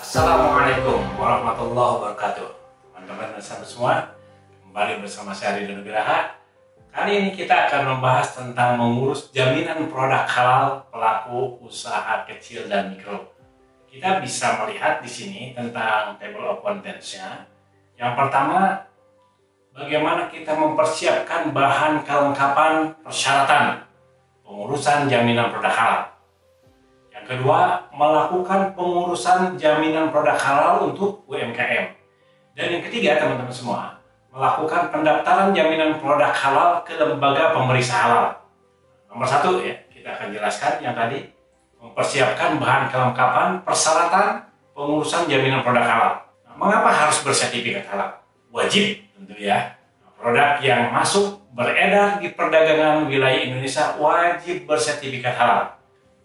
Assalamualaikum warahmatullahi wabarakatuh. Teman-teman dan sahabat semua, kembali bersama saya Ridho Nugraha. Kali ini kita akan membahas tentang mengurus jaminan produk halal pelaku usaha kecil dan mikro. Kita bisa melihat di sini tentang table of contents-nya. Yang pertama, bagaimana kita mempersiapkan bahan kelengkapan persyaratan pengurusan jaminan produk halal. Yang kedua, melakukan pengurusan jaminan produk halal untuk UMKM. Dan yang ketiga, teman-teman semua, melakukan pendaftaran jaminan produk halal ke lembaga pemeriksa halal. Nomor satu, ya, kita akan jelaskan yang tadi, mempersiapkan bahan kelengkapan persyaratan pengurusan jaminan produk halal. Nah, mengapa harus bersertifikat halal? Wajib tentu ya. Produk yang masuk beredar di perdagangan wilayah Indonesia wajib bersertifikat halal.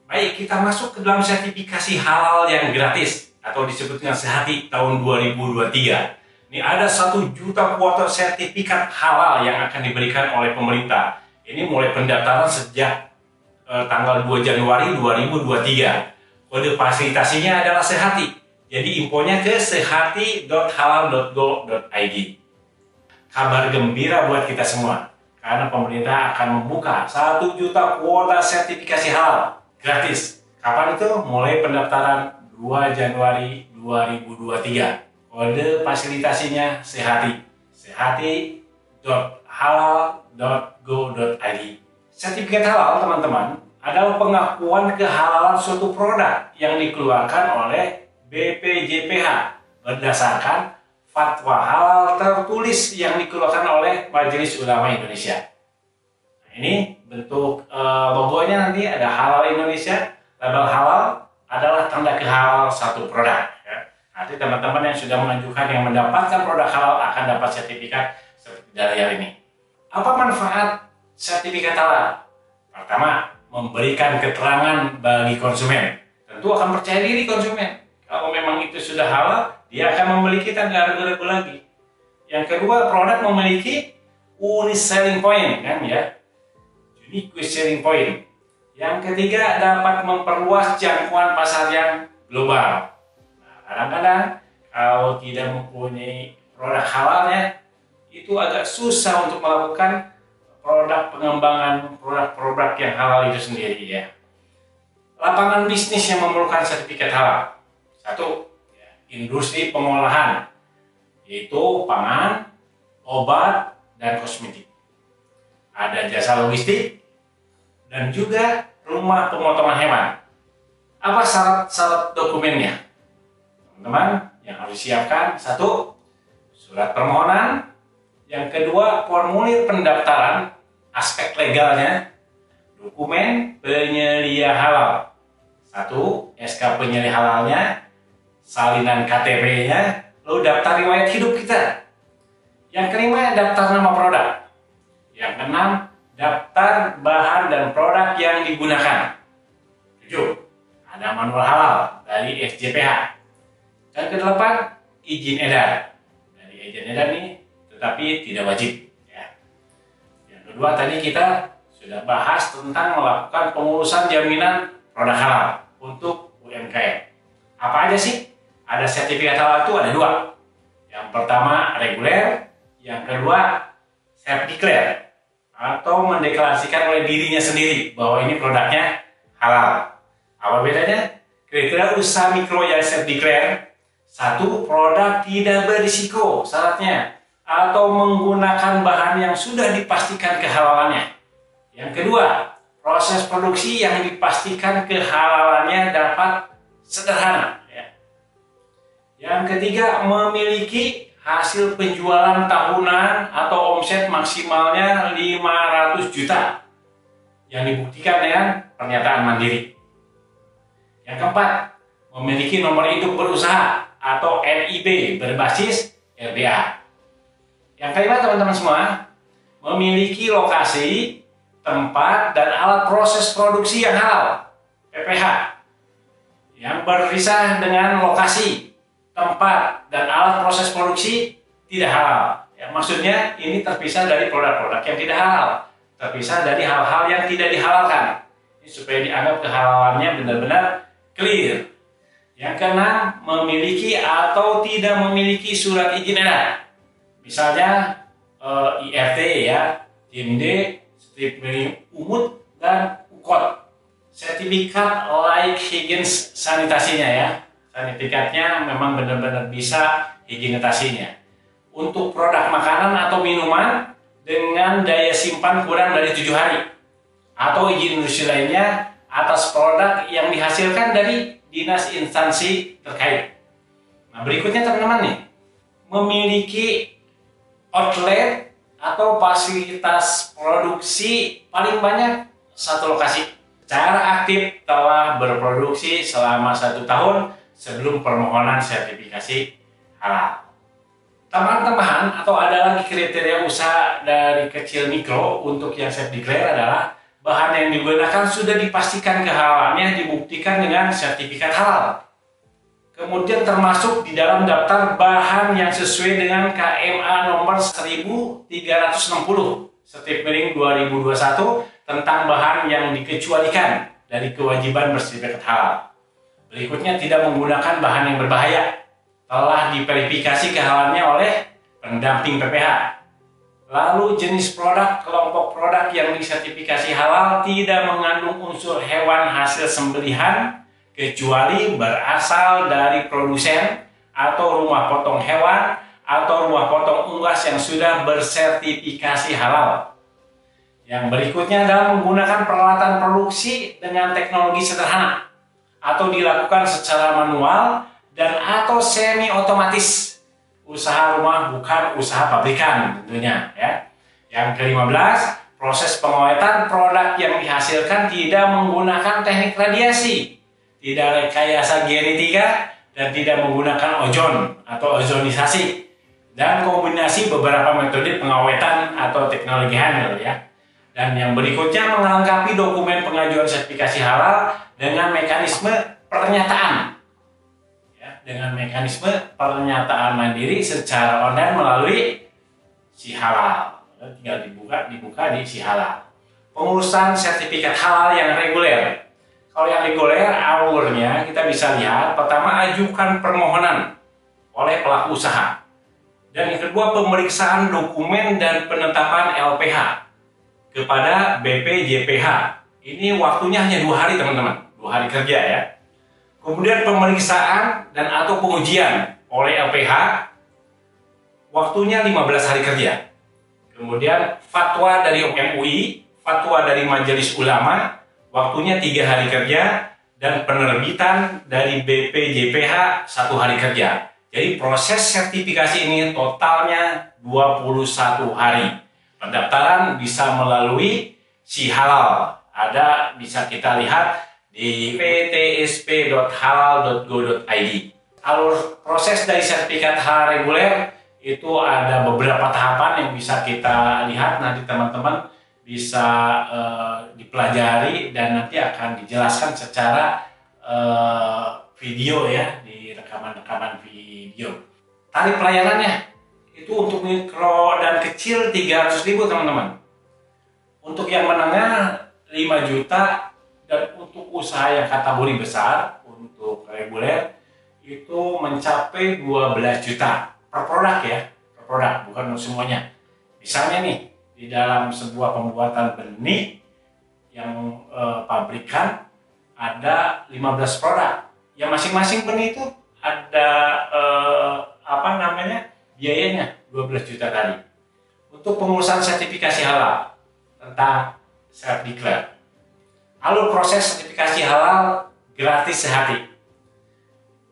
Baik, kita masuk ke dalam sertifikasi halal yang gratis atau disebut dengan Sehati tahun 2023. Ini ada 1 juta kuota sertifikat halal yang akan diberikan oleh pemerintah. Ini mulai pendaftaran sejak tanggal 2 Januari 2023. Kode fasilitasinya adalah Sehati. Jadi infonya ke sehati.halal.go.id. Kabar gembira buat kita semua, karena pemerintah akan membuka 1 juta kuota sertifikasi halal gratis. Kapan itu? Mulai pendaftaran 2 Januari 2023. Kode fasilitasinya Sehati. Sehati.halal.go.id. Sertifikat halal, teman-teman, adalah pengakuan kehalalan suatu produk yang dikeluarkan oleh BPJPH berdasarkan fatwa halal tertulis yang dikeluarkan oleh Majelis Ulama Indonesia. Nah, ini bentuk logonya nanti ada halal Indonesia. Label halal adalah tanda kehalal satu produk. Ya. Nanti teman-teman yang sudah mengajukan yang mendapatkan produk halal akan dapat sertifikat seperti dari hari ini. Apa manfaat sertifikat halal? Pertama, memberikan keterangan bagi konsumen. Tentu akan percaya diri konsumen. Kalau memang itu sudah halal, dia akan membeli kita, nggak ragu-ragu lagi. Yang kedua, produk memiliki unique selling point, kan ya? Unique selling point. Yang ketiga, dapat memperluas jangkauan pasar yang global. Nah, kadang-kadang kalau tidak mempunyai produk halalnya, itu agak susah untuk melakukan produk pengembangan produk-produk yang halal itu sendiri ya. Lapangan bisnis yang memerlukan sertifikat halal. 1, industri pengolahan, yaitu pangan, obat, dan kosmetik. Ada jasa logistik, dan juga rumah pemotongan hewan. Apa syarat-syarat dokumennya? Teman-teman, yang harus disiapkan: 1, surat permohonan. Yang kedua, formulir pendaftaran, aspek legalnya, dokumen penyelia halal. 1, SK penyelia halalnya, salinan KTP-nya, lalu daftar riwayat hidup kita. Yang kelima, daftar nama produk. Yang keenam, daftar bahan dan produk yang digunakan. 7, ada manual halal dari SJPH. Dan ke-8, izin edar. Dari izin edar ini, tetapi tidak wajib. Ya. Yang kedua, tadi kita sudah bahas tentang melakukan pengurusan jaminan produk halal untuk UMKM. Apa aja sih? Ada sertifikat halal itu ada 2. Yang pertama reguler, yang kedua self declare atau mendeklarasikan oleh dirinya sendiri bahwa ini produknya halal. Apa bedanya? Kriteria usaha mikro yang self declare: 1, produk tidak berisiko syaratnya atau menggunakan bahan yang sudah dipastikan kehalalannya. Yang kedua, proses produksi yang dipastikan kehalalannya dapat sederhana. Yang ketiga, memiliki hasil penjualan tahunan atau omset maksimalnya 500 juta yang dibuktikan dengan pernyataan mandiri. Yang keempat, memiliki nomor induk berusaha atau NIB berbasis RBA. Yang kelima, teman-teman semua, memiliki lokasi, tempat, dan alat proses produksi yang halal (PPH) yang berpisah dengan lokasi, tempat, dan alat proses produksi tidak halal. Ya, maksudnya ini terpisah dari produk-produk yang tidak halal, terpisah dari hal-hal yang tidak dihalalkan. Ini supaya dianggap kehalalannya benar-benar clear. Yang keenam, memiliki atau tidak memiliki surat izin edar. Misalnya IRT ya, JMD, strip miring umut, dan UKOT. Sertifikat layak higien sanitasinya ya. Sertifikatnya memang benar-benar bisa higienitasinya. Untuk produk makanan atau minuman dengan daya simpan kurang dari 7 hari. Atau izin industri lainnya atas produk yang dihasilkan dari dinas instansi terkait. Nah, berikutnya teman-teman nih, memiliki outlet atau fasilitas produksi paling banyak satu lokasi. Secara aktif telah berproduksi selama 1 tahun sebelum permohonan sertifikasi halal. Tambahan atau ada lagi kriteria usaha dari kecil mikro untuk yang saya declare adalah bahan yang digunakan sudah dipastikan kehalalannya dibuktikan dengan sertifikat halal. Kemudian termasuk di dalam daftar bahan yang sesuai dengan KMA nomor 1360 strip miring 2021 tentang bahan yang dikecualikan dari kewajiban bersertifikat halal. Berikutnya, tidak menggunakan bahan yang berbahaya. Telah diverifikasi kehalalannya oleh pendamping PPH. Lalu jenis produk, kelompok produk yang disertifikasi halal tidak mengandung unsur hewan hasil sembelihan kecuali berasal dari produsen atau rumah potong hewan atau rumah potong unggas yang sudah bersertifikasi halal. Yang berikutnya adalah menggunakan peralatan produksi dengan teknologi sederhana atau dilakukan secara manual dan atau semi otomatis. Usaha rumah bukan usaha pabrikan tentunya ya. Yang ke-15, proses pengawetan produk yang dihasilkan tidak menggunakan teknik radiasi, tidak rekayasa genetika, dan tidak menggunakan ozon atau ozonisasi, dan kombinasi beberapa metode pengawetan atau teknologi hamil ya. Dan yang berikutnya melengkapi dokumen pengajuan sertifikasi halal dengan mekanisme pernyataan. Dengan mekanisme pernyataan mandiri secara online melalui Si Halal. Tinggal dibuka di Si Halal. Pengurusan sertifikat halal yang reguler. Kalau yang reguler, alurnya kita bisa lihat, pertama ajukan permohonan oleh pelaku usaha. Dan yang kedua, pemeriksaan dokumen dan penetapan LPH kepada BPJPH. Ini waktunya hanya 2 hari teman-teman, 2 hari kerja ya. Kemudian pemeriksaan dan atau pengujian oleh LPH, waktunya 15 hari kerja. Kemudian fatwa dari MUI, fatwa dari Majelis Ulama, waktunya 3 hari kerja, dan penerbitan dari BPJPH 1 hari kerja. Jadi proses sertifikasi ini totalnya 21 hari. Pendaftaran bisa melalui Si Halal. Bisa kita lihat di ptsp.halal.go.id. Alur proses dari sertifikat halal reguler itu ada beberapa tahapan yang bisa kita lihat, nanti teman-teman bisa dipelajari dan nanti akan dijelaskan secara video ya, di rekaman-rekaman video. Tarif pelayanannya itu untuk mikro dan kecil 300.000 teman-teman. Untuk yang menengah 5 juta. Dan untuk usaha yang kategori besar, untuk reguler, itu mencapai 12 juta per produk ya, per produk, bukan semuanya. Misalnya nih, di dalam sebuah pembuatan benih yang pabrikan ada 15 produk. Yang masing-masing benih itu ada biayanya 12 juta tadi. Untuk pengurusan sertifikasi halal tentang self declare. Alur proses sertifikasi halal gratis sehati.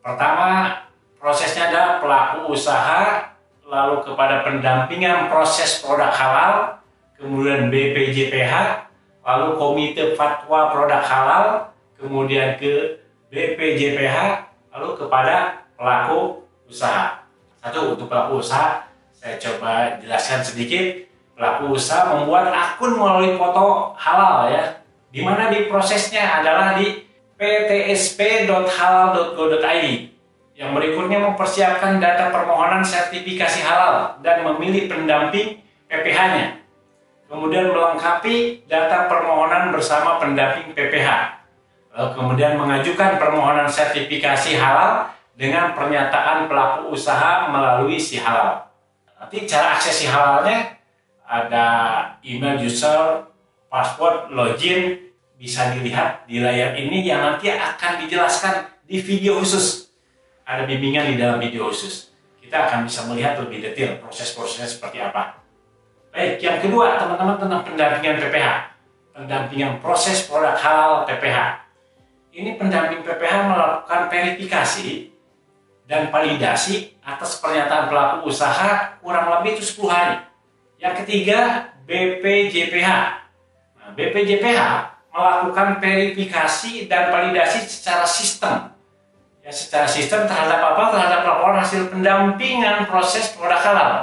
Pertama, prosesnya adalah pelaku usaha, lalu kepada pendampingan proses produk halal, kemudian BPJPH, lalu komite fatwa produk halal, kemudian ke BPJPH, lalu kepada pelaku usaha. Satu, untuk pelaku usaha, saya coba jelaskan sedikit. Pelaku usaha membuat akun melalui foto halal ya, di mana di prosesnya adalah di ptsp.halal.go.id. Yang berikutnya mempersiapkan data permohonan sertifikasi halal dan memilih pendamping PPH-nya. Kemudian melengkapi data permohonan bersama pendamping PPH. Lalu kemudian mengajukan permohonan sertifikasi halal dengan pernyataan pelaku usaha melalui si halal. Nanti cara akses si halalnya ada email user, password, login, bisa dilihat di layar ini yang nanti akan dijelaskan di video khusus. Ada bimbingan di dalam video khusus. Kita akan bisa melihat lebih detail proses-prosesnya seperti apa. Baik, yang kedua teman-teman tentang pendampingan PPH. Pendampingan proses produk halal PPH. Ini pendamping PPH melakukan verifikasi dan validasi atas pernyataan pelaku usaha kurang lebih itu 10 hari. Yang ketiga, BPJPH. Nah, BPJPH melakukan verifikasi dan validasi secara sistem. Ya, secara sistem terhadap apa? Terhadap laporan hasil pendampingan proses produk halal.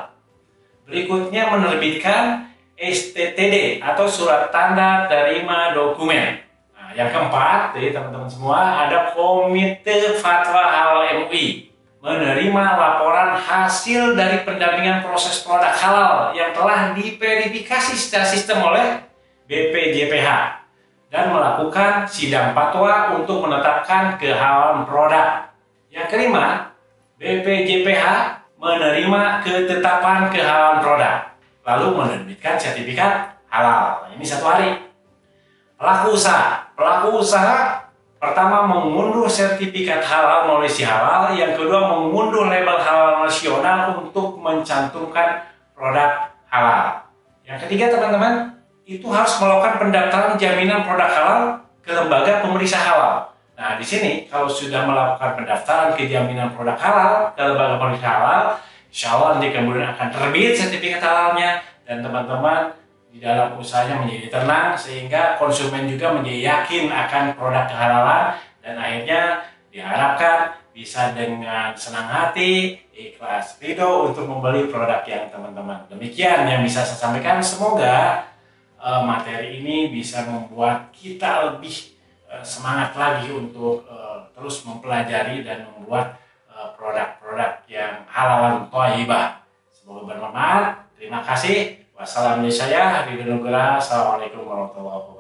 Berikutnya menerbitkan STTD atau surat tanda terima dokumen. Nah, yang keempat, jadi teman-teman semua, ada Komite Fatwa Halal MUI. Menerima laporan hasil dari pendampingan proses produk halal yang telah diverifikasi secara sistem oleh BPJPH dan melakukan sidang fatwa untuk menetapkan kehalalan produk. Yang kelima, BPJPH menerima ketetapan kehalalan produk lalu menerbitkan sertifikat halal. Ini 1 hari. Pelaku usaha pertama mengunduh sertifikat halal melalui si halal, yang kedua mengunduh label halal nasional untuk mencantumkan produk halal. Yang ketiga teman-teman, itu harus melakukan pendaftaran jaminan produk halal ke lembaga pemeriksa halal. Nah, di sini kalau sudah melakukan pendaftaran ke jaminan produk halal ke lembaga pemeriksa halal, insya Allah nanti kemudian akan terbit sertifikat halalnya dan teman-teman di dalam usahanya menjadi tenang sehingga konsumen juga menjadi yakin akan produk kehalalan dan akhirnya diharapkan bisa dengan senang hati, ikhlas, ridho untuk membeli produk yang teman-teman. Demikian yang bisa saya sampaikan. Semoga materi ini bisa membuat kita lebih semangat lagi untuk terus mempelajari dan membuat produk-produk yang halal thayyibah. Semoga bermanfaat. Terima kasih. Wassalamualaikum warahmatullahi wabarakatuh. Assalamualaikum warahmatullahi wabarakatuh.